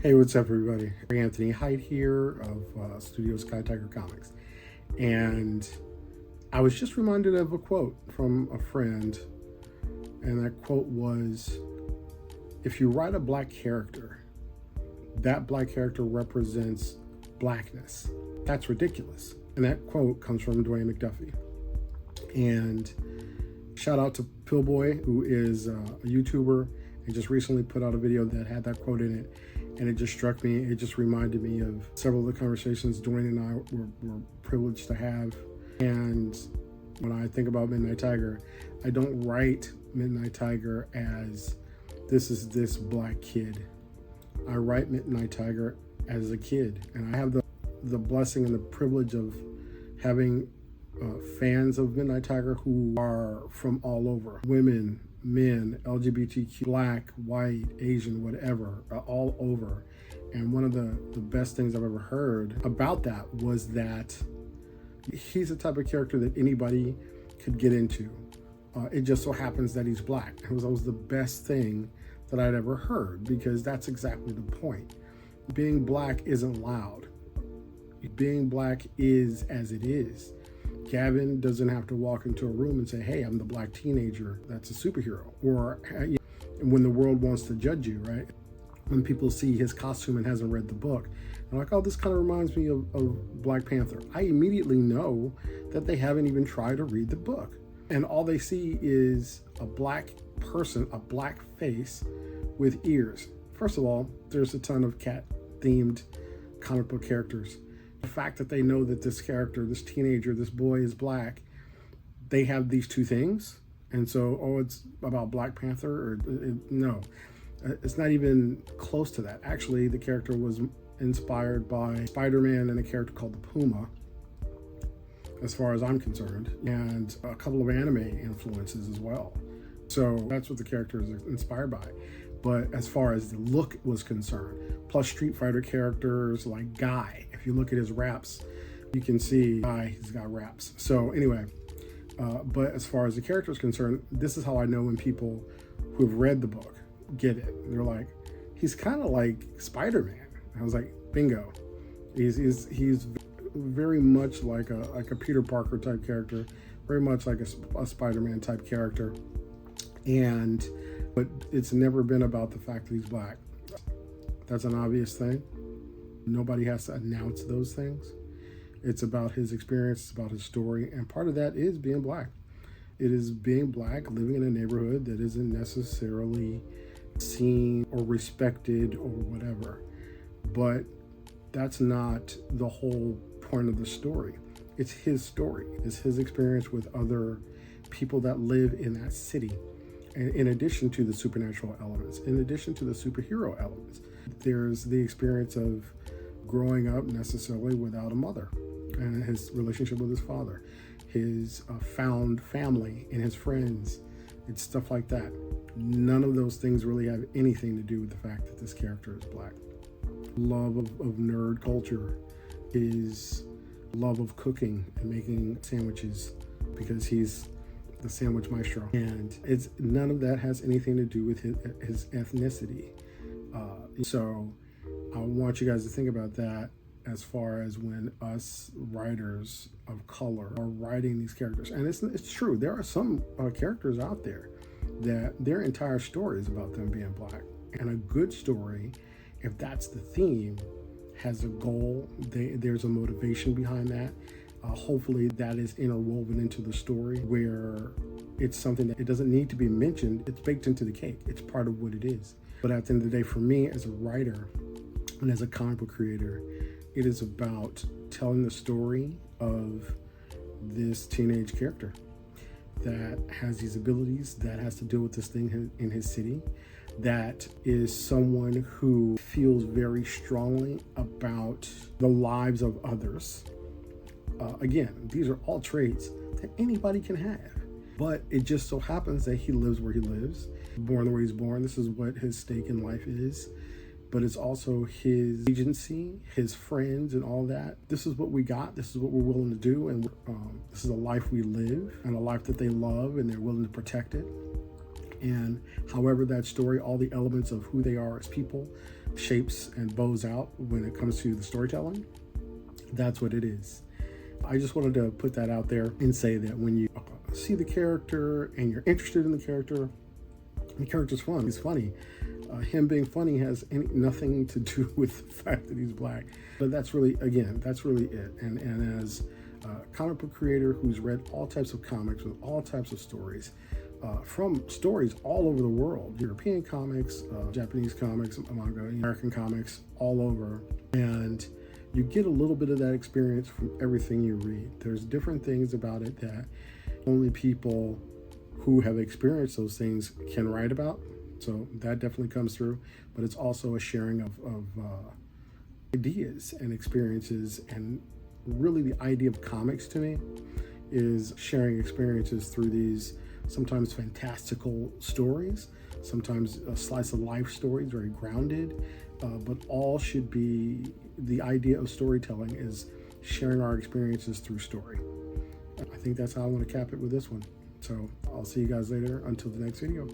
Hey, what's up, everybody? Anthony Height here of Studio Skye-Tiger Comics. And I was just reminded of a quote from a friend, and that quote was, if you write a black character, that black character represents blackness. That's ridiculous. And that quote comes from Dwayne McDuffie. And shout out to Pillboy, who is a YouTuber and just recently put out a video that had that quote in it. And it just struck me, it just reminded me of several of the conversations Dwayne and I were privileged to have. And when I think about Midnight Tiger, I don't write Midnight Tiger as this is this black kid. I write Midnight Tiger as a kid. And I have the blessing and the privilege of having fans of Midnight Tiger who are from all over. Women, men, LGBTQ, black, white, Asian, whatever, all over. And one of the best things I've ever heard about that was that he's the type of character that anybody could get into. It just so happens that he's black. It was always the best thing that I'd ever heard, because that's exactly the point. Being black isn't loud. Being black is as it is. Gavin doesn't have to walk into a room and say, hey, I'm the black teenager that's a superhero. Or when the world wants to judge you, right? When people see his costume and hasn't read the book, they're like, oh, this kind of reminds me of Black Panther. I immediately know that they haven't even tried to read the book. And all they see is a black person, a black face with ears. First of all, there's a ton of cat-themed comic book characters. The fact that they know that this character, this teenager, this boy is black, they have these two things. And so, oh, it's about Black Panther? No, it's not even close to that. Actually, the character was inspired by Spider-Man and a character called the Puma, as far as I'm concerned, and a couple of anime influences as well. So that's what the character is inspired by. But as far as the look was concerned, plus Street Fighter characters like Guy, if you look at his raps, you can see Guy, he's got raps. So anyway, but as far as the character is concerned, this is how I know when people who have read the book get it. They're like, he's kind of like Spider-Man. I was like, bingo. He's very much like a Peter Parker type character, very much like a Spider-Man type character. But it's never been about the fact that he's black. That's an obvious thing. Nobody has to announce those things. It's about his experience, it's about his story, and part of that is being black. It is being black, living in a neighborhood that isn't necessarily seen or respected or whatever. But that's not the whole point of the story. It's his story. It's his experience with other people that live in that city. In addition to the supernatural elements, in addition to the superhero elements, there's the experience of growing up necessarily without a mother and his relationship with his father, his found family and his friends. It's stuff like that. None of those things really have anything to do with the fact that this character is black. Love of nerd culture, his love of cooking and making sandwiches, because he's the sandwich maestro, and it's none of that has anything to do with his ethnicity. So I want you guys to think about that as far as when us writers of color are writing these characters. And it's true, there are some characters out there that their entire story is about them being black. And a good story, if that's the theme, has a goal, there's a motivation behind that. Hopefully that is interwoven into the story, where it's something that it doesn't need to be mentioned. It's baked into the cake. It's part of what it is. But at the end of the day, for me as a writer and as a comic book creator, it is about telling the story of this teenage character that has these abilities, that has to deal with this thing in his city, that is someone who feels very strongly about the lives of others. Again, these are all traits that anybody can have, but it just so happens that he lives where he lives, born the way he's born. This is what his stake in life is, but it's also his agency, his friends, and all that. This is what we got. This is what we're willing to do, and this is a life we live, and a life that they love, and they're willing to protect it. And however that story, all the elements of who they are as people, shapes and bows out when it comes to the storytelling, that's what it is. I just wanted to put that out there and say that when you see the character and you're interested in the character's fun. He's funny. Him being funny has nothing to do with the fact that he's black. But that's really, again, that's really it. And as a comic book creator who's read all types of comics with all types of stories, from stories all over the world, European comics, Japanese comics, manga, American comics, all over. And you get a little bit of that experience from everything you read. There's different things about it that only people who have experienced those things can write about. So that definitely comes through. But it's also a sharing of ideas and experiences. And really the idea of comics to me is sharing experiences through these sometimes fantastical stories, sometimes a slice of life stories, very grounded, but all should be, the idea of storytelling is sharing our experiences through story. I think that's how I want to cap it with this one. So I'll see you guys later until the next video.